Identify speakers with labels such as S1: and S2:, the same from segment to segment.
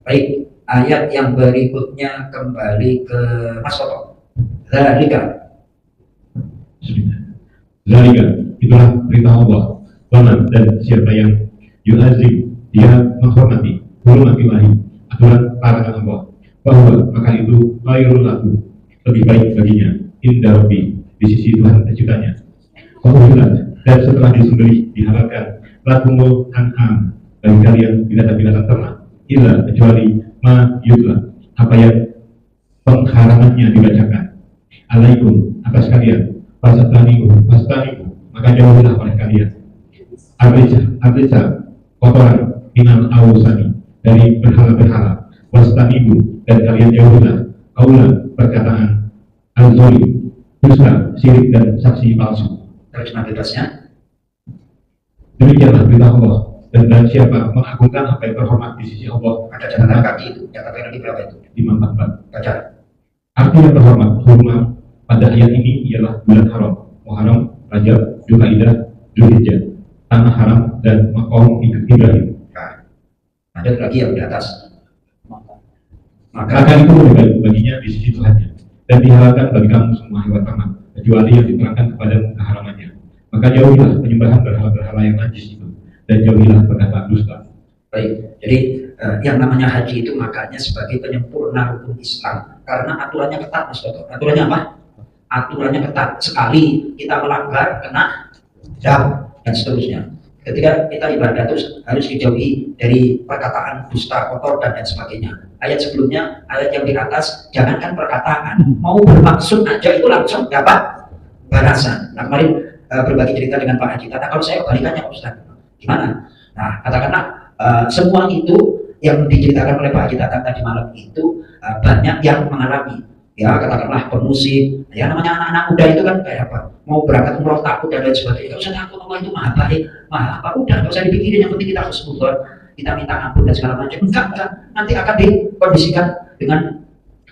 S1: Baik, ayat yang berikutnya kembali ke Mas Toto. Zalika.
S2: Zalika, itulah perintah Allah. Waman, dan siapa yang yu'azim, dia menghormati hurmatillahi, aturan larangan Allah, bahwa maka itu khairul lahu, lebih baik baginya, inda rabbi, di sisi Tuhan penciptanya. Wahulat, dan setelah disembelih dihalalkan lakumul an'am, bagi kalian binatang-binatang ternak, illa kecuali ma yutla, apa yang pengharamannya dibacakan alaikum atas kalian, fasataniku, maka jauhilah oleh kalian arisa kotoran minal awsani, dari berhala-berhala, wastanibu, dan kalian jauhilah kaula, perkataan al-zolim, dusta, syirik, dan saksi palsu.
S1: Terjemah bebasnya.
S2: Demikianlah perintah Allah, dan siapa mengagungkan apa yang terhormat di sisi Allah.
S1: Ada catatan kaki itu, catatan kaki berapa itu?
S2: 544.
S1: Baca.
S2: Arti yang terhormat, hurmat pada ayat ini ialah bulan haram, Muharram, Rajab, Dzulqa'dah, Dzulhijjah, tanah haram, dan maqam Ibrahim.
S1: Nah, ada lagi yang di atas.
S2: Maka itu lebih baik baginya di sisi Tuhannya, dan dihalalkan bagi kamu semua hewan ternak, kecuali yang diterangkan kepadamu keharamannya. Maka jauhilah penyembahan berhala-berhala yang najis itu, dan jauhilah perkataan dusta.
S1: Baik, jadi yang namanya haji itu makanya sebagai penyempurna rukun Islam, karena aturannya ketat, Mas Toto. Aturannya apa? Aturannya ketat. Sekali kita melanggar kena dam dan seterusnya. Ketika kita ibadah terus harus dijauhi dari perkataan dusta, kotor, dan lain sebagainya. Ayat sebelumnya, ayat yang di atas, jangankan perkataan, mau bermaksud aja itu langsung dapat balasan. Nah, kemarin berbagi cerita dengan Pak Haji Tata, kalau saya balikannya Pak Ustaz, gimana? Nah, katakanlah semua itu yang diceritakan oleh Pak Haji Tata tadi malam itu banyak yang mengalami. Ya, katakanlah pemusik, ya namanya anak-anak muda itu kan kayak apa? Mau berangkat umroh takut dan lain sebagainya. Gak usah takut, Allah itu maha baik, maha apa, udah gak usah dipikirin, yang penting kita husnuzon, kita minta ampun dan segala macam. Enggak, nanti akan dikondisikan dengan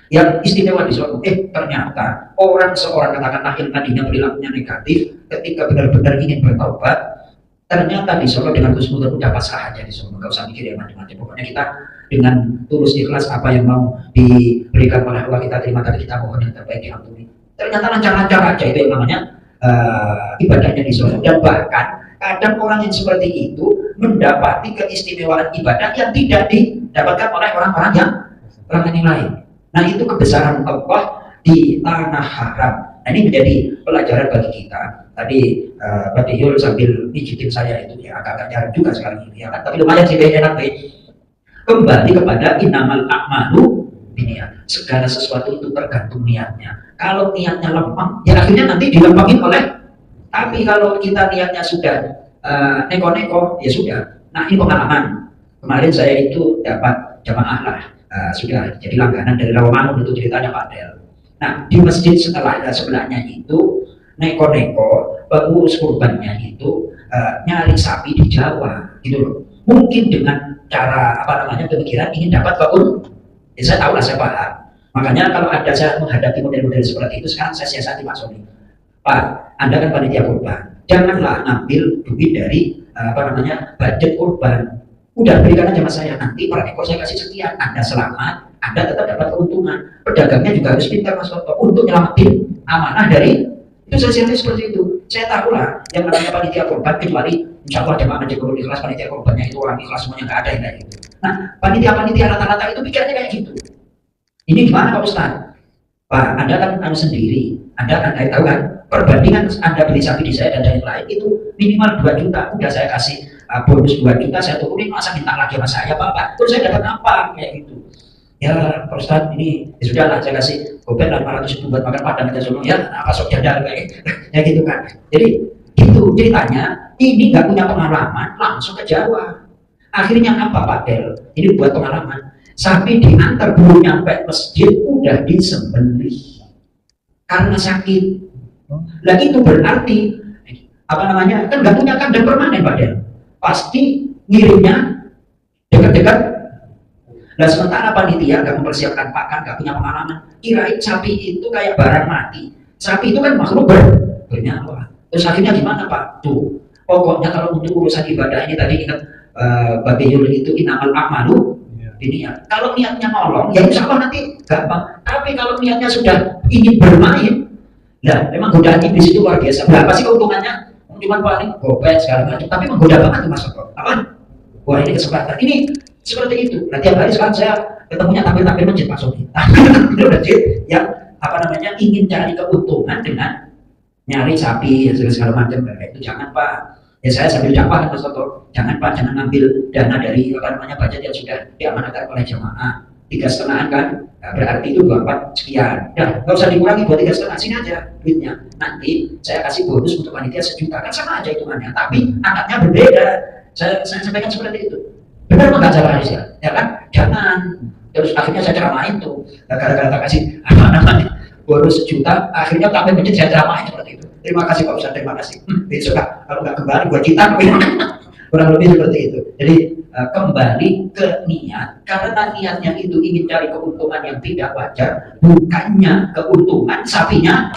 S1: yang istimewa di sana. Ternyata orang seorang katakanlah yang tadinya perilakunya negatif, ketika benar-benar ingin bertaubat, ternyata di Solo dengan husnuzon udah pasrah aja di Solo, nggak usah mikir yang macam-macam. Pokoknya kita dengan tulus ikhlas apa yang mau diberikan oleh Allah kita terima, tadi kita mohon yang terbaik diampuni. Ternyata lancar-lancar aja, itu yang namanya ibadahnya di Solo. Dan bahkan kadang orang yang seperti itu mendapati keistimewaan ibadah yang tidak didapatkan oleh orang-orang yang lain. Nah, itu kebesaran Allah di tanah haram. Nah, ini menjadi pelajaran bagi kita. Tadi Pak Yul sambil pijitin saya itu ya agak-agak jarang juga sekarang ini ya kan, tapi lumayan sih, enak deh. Kembali kepada innamal a'malu binniyat. Segala sesuatu itu tergantung niatnya. Kalau niatnya lempeng, ya akhirnya nanti dilempengin oleh. Tapi kalau kita niatnya sudah neko-neko, ya sudah. Nah, ini pengalaman. Kemarin saya itu dapat jamaah lah, sudah jadi langganan dari Rawamangun, itu ceritanya Pak Del. Nah, di masjid sebelahnya itu neko-neko, pengurus kurbannya itu nyari sapi di Jawa, gitu loh. Mungkin dengan cara pemikiran ingin dapat keuntungan. Ya, saya tahu lah, saya paham. Makanya kalau ada saya menghadapi model-model seperti itu, sekarang saya siasati Pak Sony. Pak, Anda kan panitia kurban, janganlah ngambil duit dari budget kurban. Udah berikan aja sama saya, nanti per ekor saya kasih sekian, Anda selamat, Anda tetap dapat keuntungan. Pedagangnya juga harus pintar Mas Toto untuk nyelamatin amanah dari itu. Saya seperti itu. Saya tahu lah yang namanya panitia kurban, kecuali insya Allah jemaah Masjid Nurul Ikhlas panitia kurbannya itu orang ikhlas semuanya, nggak ada yang kayak gitu. Nah, panitia rata-rata itu pikirannya kayak gitu. Ini gimana Pak Ustaz? Pak, Anda kan sendiri, Anda kan tahu kan, perbandingan Anda beli sapi di saya dan yang lain itu minimal 2 juta, udah saya kasih bonus 2 juta, saya turunin, masa minta lagi sama saya Pak, terus saya dapat apa? Kayak gitu. Ya Pak Ustaz, ini ya sudah lah, saya kasih gopen 500 ribu buat makan padang aja semua, ya apa sok jadal kayak ya gitu kan. Jadi itu ceritanya, ini nggak punya pengalaman, langsung ke Jawa. Akhirnya apa Pak Del? Ini buat pengalaman. Sapi diantar belum nyampe masjid udah disembelih karena sakit. Lah itu berarti kan nggak punya kandang permanen Pak Del. Pasti ngirimnya dekat-dekat. Nah, sementara panitia nggak mempersiapkan pakan, nggak punya pengalaman, kirain sapi itu kayak barang mati. Sapi itu kan makhluk bernyawa. Terus akhirnya gimana Pak? Tuh, pokoknya kalau untuk urusan ibadah ini tadi ingat Babe Yul itu innamal a'malu biniat. Kalau niatnya nolong, ya insya Allah nanti gampang. Tapi kalau niatnya sudah ingin bermain, nah memang godaan iblis itu luar biasa. Berapa sih keuntungannya? Cuma paling gopet segala macam, tapi menggoda banget tuh Mas Toto. Apa? Wah ini kesempatan. Ini seperti itu. Nah tiap hari sekarang saya ketemunya tampil-tampil masjid Pak Sofi. Tampil masjid yang apa namanya ingin cari keuntungan dengan nyari sapi segala macam. Itu jangan Pak. Ya saya sambil dakwah Mas Toto. Jangan Pak, jangan ngambil dana dari apa namanya budget yang sudah diamanatkan oleh jamaah. 3,5 kan, nah, berarti itu 24 sekian. Ya, nggak usah dikurangi buat 3,5, sini aja duitnya. Nanti saya kasih bonus untuk panitia 1 juta, kan sama aja hitungannya. Tapi angkatnya berbeda. Saya sampaikan seperti itu. Benar nggak cara ya kan? Jangan. Terus akhirnya saya ceramain tuh, gara-gara tak kasih apa namanya bonus 1 juta, akhirnya sampai masjid saya ceramain seperti itu. Terima kasih Pak Ustadz, terima kasih. Besok kalau nggak kembali buat kita, kurang lebih seperti itu. Jadi kembali ke niat, karena niatnya itu ingin cari keuntungan yang tidak wajar, bukannya keuntungan sapinya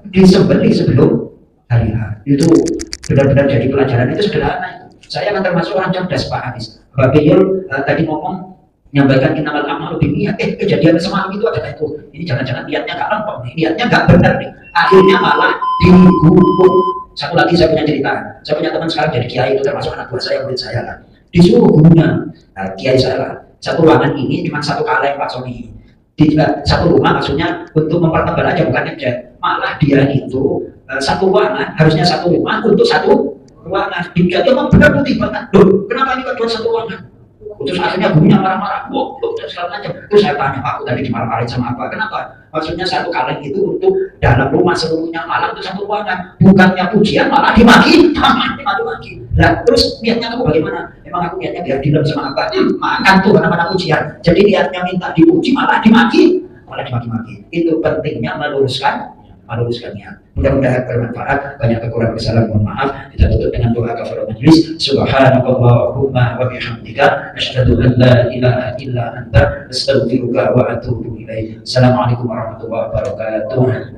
S1: disembelih sebelum hari H. Itu benar-benar jadi pelajaran. Itu sederhana. Saya kan termasuk orang cerdas Pak Hafiz. Mbak Beyul tadi ngomong menyampaikan innamal a'malu binniyat. Kejadian semalam itu ada itu. Ini jangan-jangan niatnya nggak lempeng nih, niatnya nggak benar nih. Akhirnya malah dihukum. Satu lagi saya punya cerita. Saya punya teman sekarang jadi kiai, itu termasuk anak buah saya, murid saya lah. Disuruh gurunya, kiai saya lah. Satu ruangan ini cuma 1 kaleng Pak Sony. Di satu rumah maksudnya untuk mempertebal aja, bukan ngecat. Malah dia itu satu ruangan, harusnya satu rumah untuk satu ruangan. Dia memang benar putih banget. Loh, kenapa ini kok cuma satu ruangan? Terus akhirnya gurunya marah-marah, wah, dan segala macam. Terus saya tanya, Pak, tadi dimarah-marahin sama apa? Kenapa? Maksudnya 1 kaleng itu untuk dalam rumah seluruhnya, malam itu 1 ruangan. Bukannya pujian, malah dimaki, dimaki. Nah, terus niatnya kamu bagaimana? Emang aku niatnya biar dilem sama apa? Makan tuh mana-mana pujian. Jadi niatnya minta dipuji, malah dimaki. Itu pentingnya meluruskan niat. Mudah-mudahan bermanfaat. Banyak kekurangan kesalahan, mohon maaf. Kita tutup dengan doa kafaratul majlis. Subhanakallahumma wa bihamdika asyhadu an la ilaha illa anta astaghfiruka wa atubu ilaik. Assalamualaikum warahmatullahi wabarakatuh.